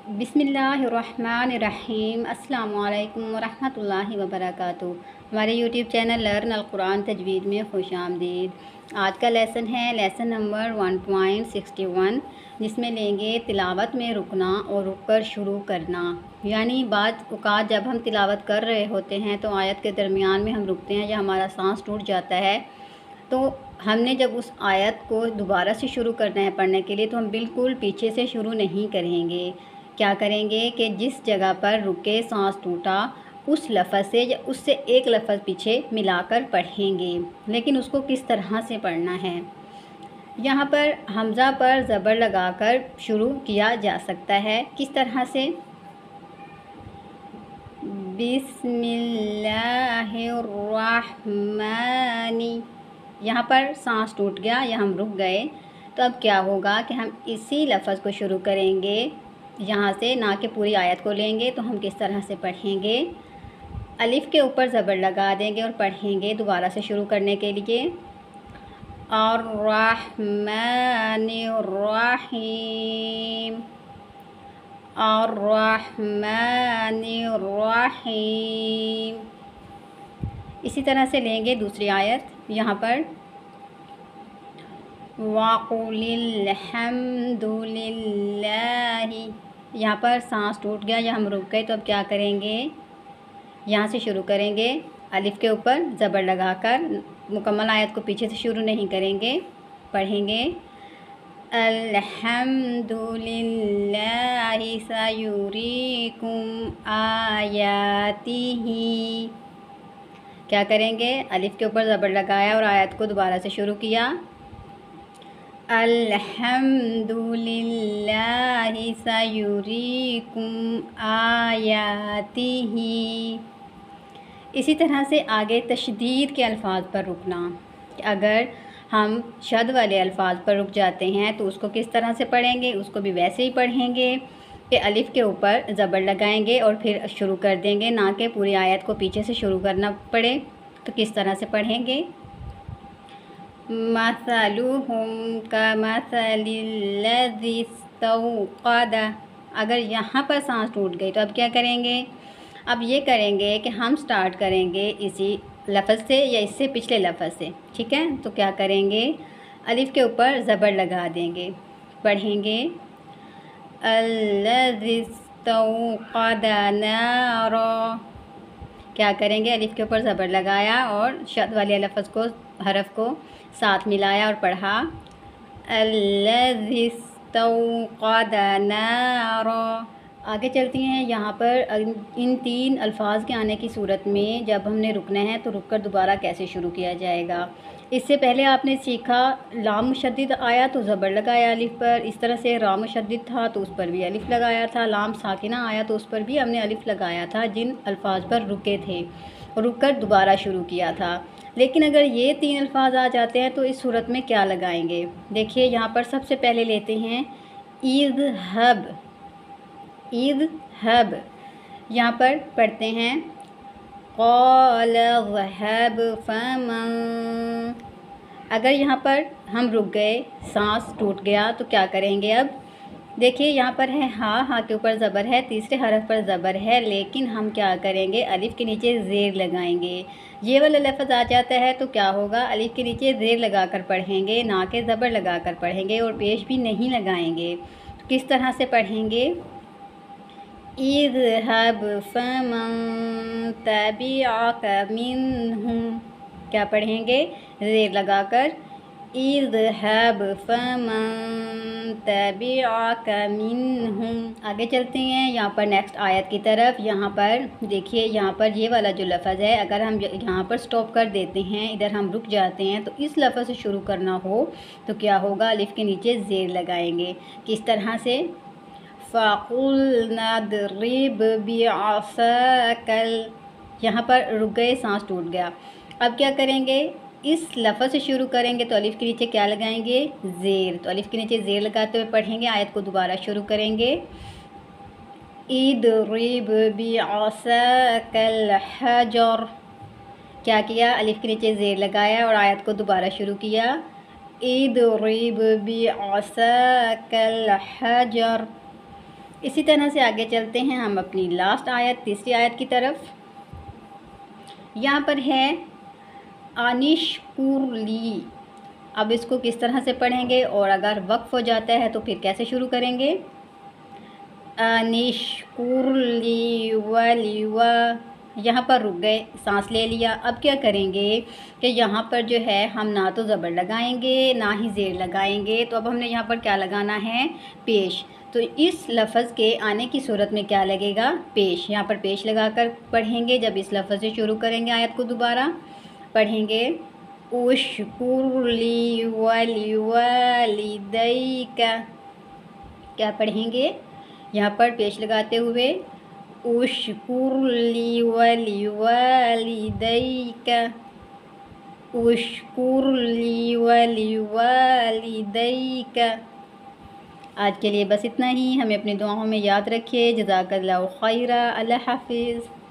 बिस्मिल्लाहिर्रहमानिर्रहीम अस्सलामुअलैकुम वरहमतुल्लाहि वबरकातुहू। हमारे यूट्यूब चैनल लर्न अल कुरान तजवीद में खुश आमदीद। आज का लेसन है लेसन नंबर 1.61, जिसमें लेंगे तिलावत में रुकना और रुक कर शुरू करना। यानी बाज़ औक़ात जब हम तिलावत कर रहे होते हैं तो आयत के दरमियान में हम रुकते हैं या हमारा सांस टूट जाता है, तो हमने जब उस आयत को दोबारा से शुरू करना है पढ़ने के लिए, तो हम बिल्कुल पीछे से शुरू नहीं करेंगे। क्या करेंगे कि जिस जगह पर रुके, सांस टूटा, उस लफ्ज़ से या उससे एक लफ्ज़ पीछे मिलाकर पढ़ेंगे। लेकिन उसको किस तरह से पढ़ना है, यहाँ पर हमज़ा पर ज़बर लगाकर शुरू किया जा सकता है। किस तरह से? बिस्मिल्लाहिर्रहमानी, यहाँ पर सांस टूट गया या हम रुक गए, तो अब क्या होगा कि हम इसी लफ्ज़ को शुरू करेंगे यहाँ से, ना कि पूरी आयत को लेंगे। तो हम किस तरह से पढ़ेंगे? अलिफ़ के ऊपर ज़बर लगा देंगे और पढ़ेंगे दोबारा से शुरू करने के लिए अर्रहमानिर्रहीम, अर्रहमानिर्रहीम। इसी तरह से लेंगे दूसरी आयत। यहाँ पर वक़ुलिल हम्दुलिल्लाहि, यहाँ पर सांस टूट गया या हम रुक गए, तो अब क्या करेंगे? यहाँ से शुरू करेंगे अलिफ़ के ऊपर ज़बर लगाकर, मुकम्मल आयत को पीछे से शुरू नहीं करेंगे। पढ़ेंगे अल्हम्दुलिल्लाहि सयुरीकुम आयातिही। क्या करेंगे? अलिफ़ के ऊपर ज़बर लगाया और आयत को दोबारा से शुरू किया। अल्हम्दुलिल्लाहि सयुरीकुम आयातिही। इसी तरह से आगे तशदीद के अल्फाज पर रुकना। अगर हम शद वाले अल्फाज पर रुक जाते हैं तो उसको किस तरह से पढ़ेंगे? उसको भी वैसे ही पढ़ेंगे कि अलिफ़ के ऊपर ज़बर लगाएंगे और फिर शुरू कर देंगे, ना कि पूरी आयत को पीछे से शुरू करना पड़े। तो किस तरह से पढ़ेंगे? मसलुहुम कमसलिल्लज़ी इस्तौक़द। अगर यहाँ पर सांस टूट गई तो अब क्या करेंगे? अब ये करेंगे कि हम स्टार्ट करेंगे इसी लफ्ज़ से या इससे पिछले लफ्ज़ से, ठीक है? तो क्या करेंगे? अलिफ़ के ऊपर ज़बर लगा देंगे, पढ़ेंगे अल्लज़ी इस्तौक़द नारा। क्या करेंगे? अलिफ़ के ऊपर ज़बर लगाया और शद वाले लफ्ज़ को, हरफ को साथ मिलाया और पढ़ा अल्लज़ी इस्तौक़द नारा। आगे चलती हैं। यहाँ पर इन तीन अल्फाज के आने की सूरत में जब हमने रुकना है तो रुक कर दोबारा कैसे शुरू किया जाएगा। इससे पहले आपने सीखा लाम मुशद्दिद आया तो ज़बर लगाया अलिफ़ पर, इस तरह से रा मुशद्दिद था तो उस पर भी अलिफ़ लगाया था, लाम साकिना आया तो उस पर भी हमने अलिफ़ लगाया था जिन अल्फाज पर रुके थे, रुक कर दोबारा शुरू किया था। लेकिन अगर ये तीन अल्फाज आ जाते हैं तो इस सूरत में क्या लगाएंगे? देखिए, यहाँ पर सबसे पहले लेते हैं इज़हब, इज़हब। यहाँ पर पढ़ते हैं क़ाल ज़हब फ़मन। अगर यहाँ पर हम रुक गए, सांस टूट गया, तो क्या करेंगे? अब देखिए, यहाँ पर है हा के ऊपर ज़बर है, तीसरे हरफ पर ज़बर है, लेकिन हम क्या करेंगे? अलिफ़ के नीचे ज़ेर लगाएंगे। ये वाला लफ्ज़ आ जाता है तो क्या होगा? अलिफ़ के नीचे ज़ेर लगाकर पढ़ेंगे, ना कि ज़बर लगाकर पढ़ेंगे, और पेश भी नहीं लगाएंगे। तो किस तरह से पढ़ेंगे? इज़हब फ़मन तबिअक मिनहुम। क्या पढ़ेंगे? ज़ेर लगाकर इज़हब फ़मन तबिअक मिनहुम। आगे चलते हैं यहाँ पर नेक्स्ट आयत की तरफ। यहाँ पर देखिए, यहाँ पर ये वाला जो लफ्ज़ है, अगर हम यहाँ पर स्टॉप कर देते हैं, इधर हम रुक जाते हैं, तो इस लफ्ज़ से शुरू करना हो तो क्या होगा? अलिफ़ के नीचे ज़ेर लगाएंगे। किस तरह से? फ़क़ुल्ना ज़रिब बिअसाकल। यहाँ पर रुक गए, सांस टूट गया। अब क्या करेंगे? इस लफ्ज़ से शुरू करेंगे तो अलिफ़ के नीचे क्या लगाएंगे? ज़ेर। तो अलिफ़ के नीचे ज़ेर लगाते हुए पढ़ेंगे, आयत को दोबारा शुरू करेंगे इदरिब बिअसाकल हजर। क्या किया? अलिफ़ के नीचे ज़ेर लगाया और आयत को दोबारा शुरू किया इदरिब बिअसाकल हजर। इसी तरह से आगे चलते हैं हम अपनी लास्ट आयत, तीसरी आयत की तरफ। यहाँ पर है अनिश्कुरली। अब इसको किस तरह से पढ़ेंगे और अगर वक्फ हो जाता है तो फिर कैसे शुरू करेंगे? अनिश्कुरली वली व, यहाँ पर रुक गए, सांस ले लिया। अब क्या करेंगे कि यहाँ पर जो है हम ना तो ज़बर लगाएंगे ना ही ज़ेर लगाएंगे, तो अब हमने यहाँ पर क्या लगाना है? पेश। तो इस लफ्ज़ के आने की सूरत में क्या लगेगा? पेश। यहाँ पर पेश लगाकर पढ़ेंगे। जब इस लफ्ज़ से शुरू करेंगे आयत को दोबारा पढ़ेंगे, उश्कुरली वली वालिदैका। क्या पढ़ेंगे? यहाँ पर पेश लगाते हुए उश्कुरली वली वालिदैका, उश्कुरली वली वालिदैका। आज के लिए बस इतना ही। हमें अपनी दुआओं में याद रखिए। जज़ाकल्लाहु खैरा। अल्लाह हाफिज़।